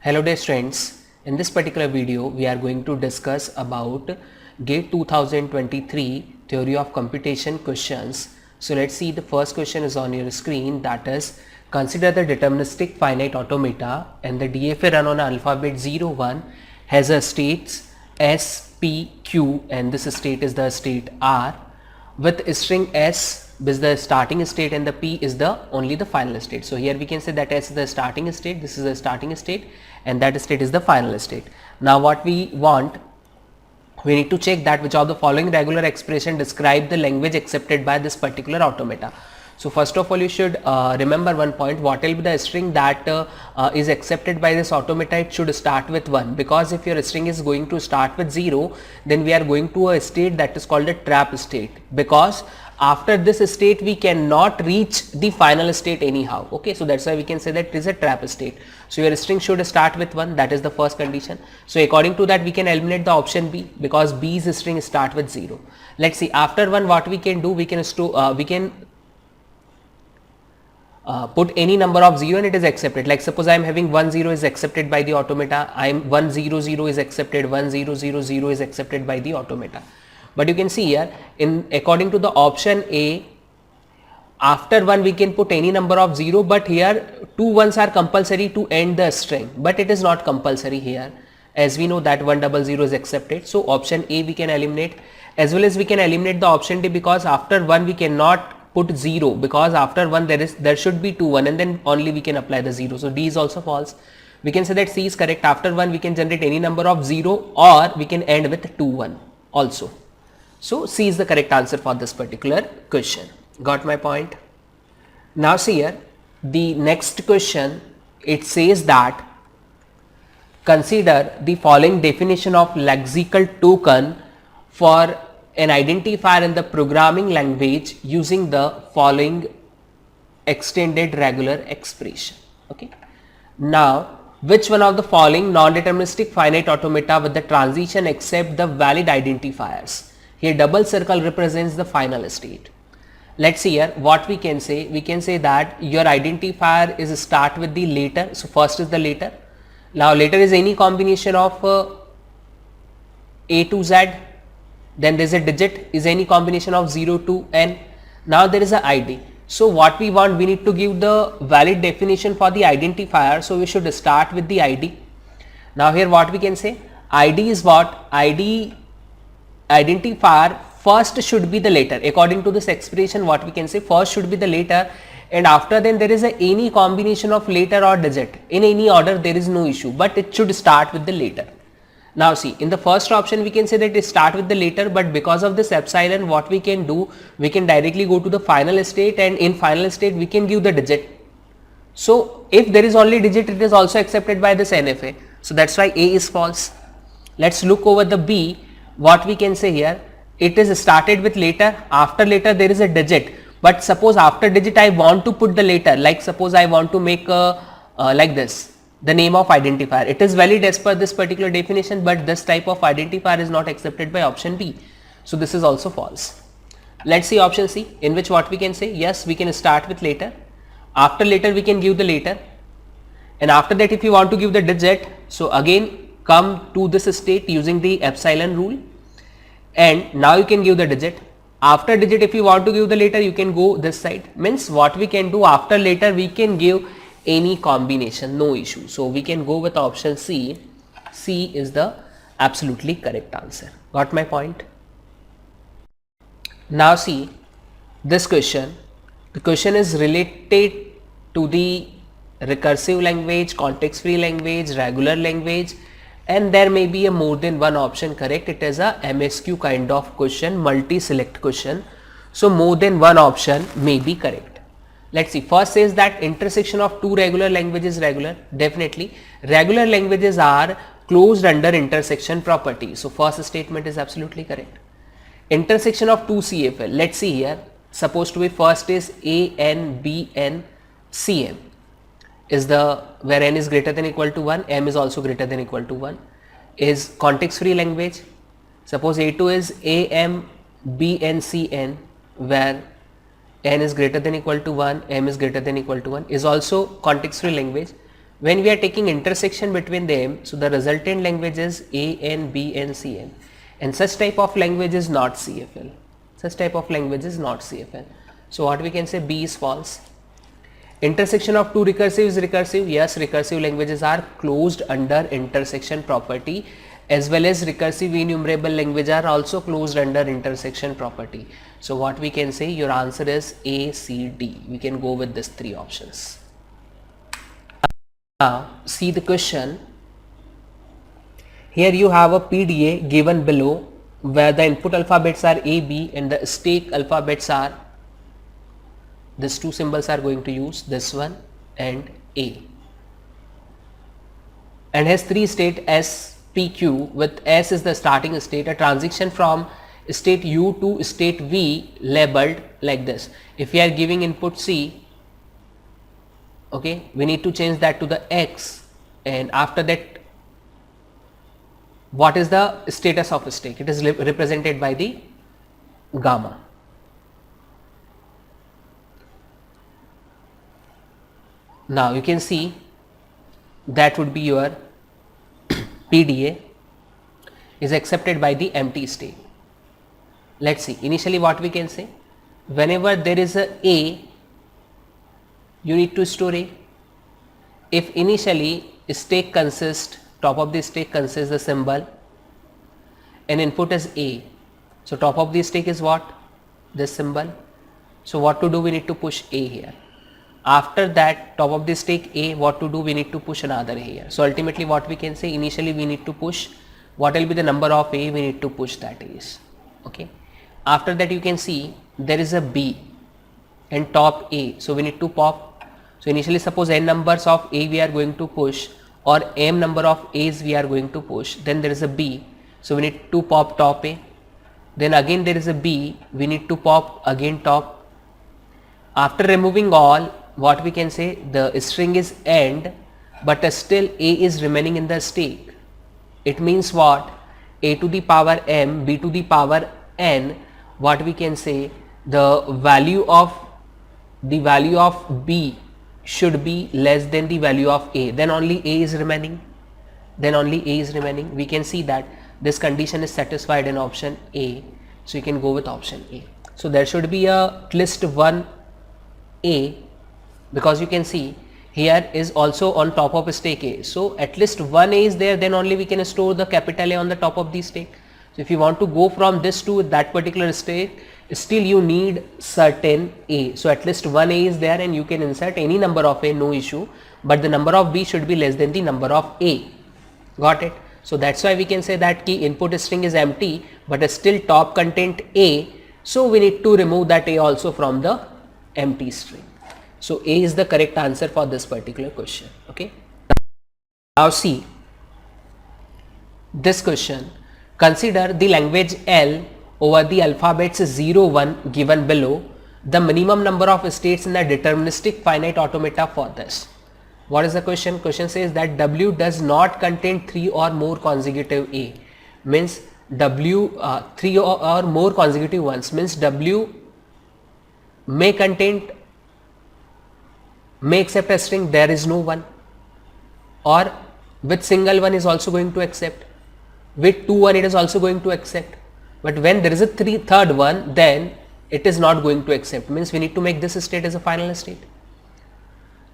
Hello dear students, in this particular video we are going to discuss about GATE 2023 theory of computation questions. So let's see, the first question is on your screen, that is, consider the deterministic finite automata and the DFA run on alphabet 0 1 has a states S, P, Q and this state is the state R with string S is the starting state and the P is the only the final state. So here we can say that S is the starting state, this is the starting state and that state is the final state. Now what we want, we need to check that which of the following regular expression describe the language accepted by this particular automata. So first of all you should remember one point, what will be the string that is accepted by this automata, it should start with 1, because if your string is going to start with 0 then we are going to a state that is called a trap state, because after this state we cannot reach the final state anyhow. Okay, so that's why we can say that it is a trap state. So your string should start with 1, that is the first condition. So according to that we can eliminate the option B, because B's string start with 0. Let's see, after 1 what we can do, we can put any number of 0 and it is accepted. Like suppose I am having 1 0 is accepted by the automata, I am 1 0 0 is accepted, 1 0 0 0 is accepted by the automata. But you can see here, in according to the option A, after 1 we can put any number of 0, but here 2 ones are compulsory to end the string, but it is not compulsory here, as we know that 100 is accepted. So option A we can eliminate, as well as we can eliminate the option D, because after 1 we cannot put 0, because after 1 there should be 2 1 and then only we can apply the 0. So D is also false. We can say that C is correct. After 1 we can generate any number of 0 or we can end with 2 1 also. So C is the correct answer for this particular question. Got my point? Now see here, the next question, it says that consider the following definition of lexical token for an identifier in the programming language using the following extended regular expression. Okay. Now which one of the following non-deterministic finite automata with the transition accept the valid identifiers? Here double circle represents the final state. Let's see here what we can say. We can say that your identifier is start with the later. So first is the later. Now later is any combination of A to Z. Then there is a digit is any combination of 0 to n. Now there is a ID. So what we want, we need to give the valid definition for the identifier. So we should start with the ID. Now here what we can say, ID is what? Identifier first should be the later. According to this expression what we can say, first should be the later and after then there is any combination of later or digit. In any order there is no issue, but it should start with the later. Now see, in the first option we can say that it start with the later, but because of this epsilon what we can do, we can directly go to the final state and in final state we can give the digit. So if there is only digit, it is also accepted by this NFA. So that's why A is false. Let's look over the B. What we can say here, it is started with later, after later there is a digit, but suppose after digit I want to put the later, like suppose I want to make like this, the name of identifier. It is valid as per this particular definition, but this type of identifier is not accepted by option B. So this is also false. Let's see option C, in which what we can say, yes we can start with later, after later we can give the later, and after that if you want to give the digit, so again come to this state using the epsilon rule and now you can give the digit. After digit if you want to give the later you can go this side, means what we can do, after later we can give any combination, no issue. So we can go with option C. C is the absolutely correct answer. Got my point? Now see this question, the question is related to the recursive language, context free language, regular language, and there may be a more than one option correct. It is a MSQ kind of question, multi-select question. So more than one option may be correct. Let's see, first says that intersection of two regular languages regular. Definitely regular languages are closed under intersection property. So first statement is absolutely correct. Intersection of two CFL, let's see here, supposed to be first is AN, BN, CM. Is the where n is greater than equal to 1, m is also greater than equal to 1, is context free language. Suppose A2 is AM, BN, CN, where n is greater than equal to 1, m is greater than equal to 1, is also context free language. When we are taking intersection between them, so the resultant language is AN, BN, CN, and such type of language is not CFL. Such type of language is not CFL. So what we can say, B is false. Intersection of two recursive is recursive. Yes, recursive languages are closed under intersection property, as well as recursive enumerable language are also closed under intersection property. So what we can say, your answer is A, C, D. We can go with these three options. Now see the question. Here you have a PDA given below, where the input alphabets are A, B, and the stake alphabets are, these two symbols are going to use, this one and A, and has three state S, P, Q, with S is the starting state. A transition from state U to state V labeled like this. If we are giving input C, okay, we need to change that to the X, and after that, what is the status of a state? It is represented by the gamma. Now you can see that would be your PDA is accepted by the empty state. Let's see, initially what we can say, whenever there is a A, you need to store A. If initially stake consists, top of the stake consists the symbol and input is A, so top of the stake is what? This symbol. So what to do? We need to push A here. After that, top of the stake A, what to do? We need to push another A here. So ultimately what we can say, initially we need to push, what will be the number of A? We need to push that A's. Okay. After that you can see there is a B and top A, so we need to pop. So initially suppose n numbers of A we are going to push, or m number of A's we are going to push, then there is a B, so we need to pop top A. Then again there is a B, we need to pop again top. After removing all, what we can say, the string is end, but still A is remaining in the stake. It means what? A to the power m, B to the power n, what we can say, the value of B should be less than the value of A, then only A is remaining. We can see that this condition is satisfied in option A, so you can go with option A. So there should be a at least one A, because you can see here is also on top of stake A, so at least one A is there, then only we can store the capital A on the top of the stake. So if you want to go from this to that particular stake, still you need certain A, so at least one A is there and you can insert any number of A, no issue, but the number of B should be less than the number of A. Got it? So that's why we can say that key input string is empty, but still top content A, so we need to remove that A also from the empty string. So A is the correct answer for this particular question. Okay. Now see this question. Consider the language L over the alphabets 0, 1 given below. The minimum number of states in the deterministic finite automata for this. What is the question? Question says that W does not contain 3 or more consecutive A, means W 3 or more consecutive ones, means W may accept a string there is no one, or with single one is also going to accept, with 2 1 it is also going to accept, but when there is a third one, then it is not going to accept, means we need to make this state as a final state.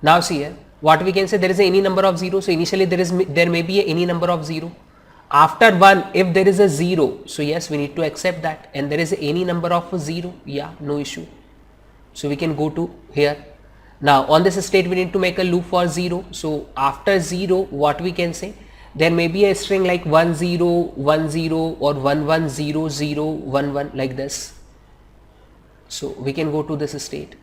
Now see here, what we can say, there is any number of 0, so initially there may be any number of 0. After 1, if there is a 0, so yes, we need to accept that, and there is any number of 0, yeah, no issue. So we can go to here. Now on this state we need to make a loop for 0. So after 0, what we can say, there may be a string like 1 0 1 0 or 1 1 0 0 1 1 like this. So we can go to this state.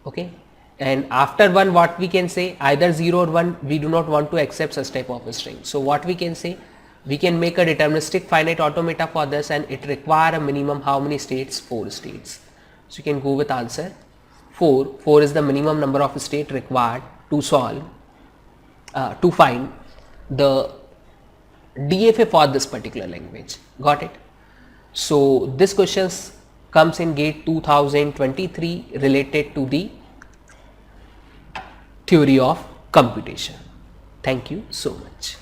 Okay. And after 1, what we can say, either 0 or 1, we do not want to accept such type of a string. So what we can say, we can make a deterministic finite automata for this, and it require a minimum how many states? 4 states. So you can go with answer 4. 4 is the minimum number of state required to solve, to find the DFA for this particular language. Got it? So this questions comes in GATE 2023 related to the theory of computation. Thank you so much.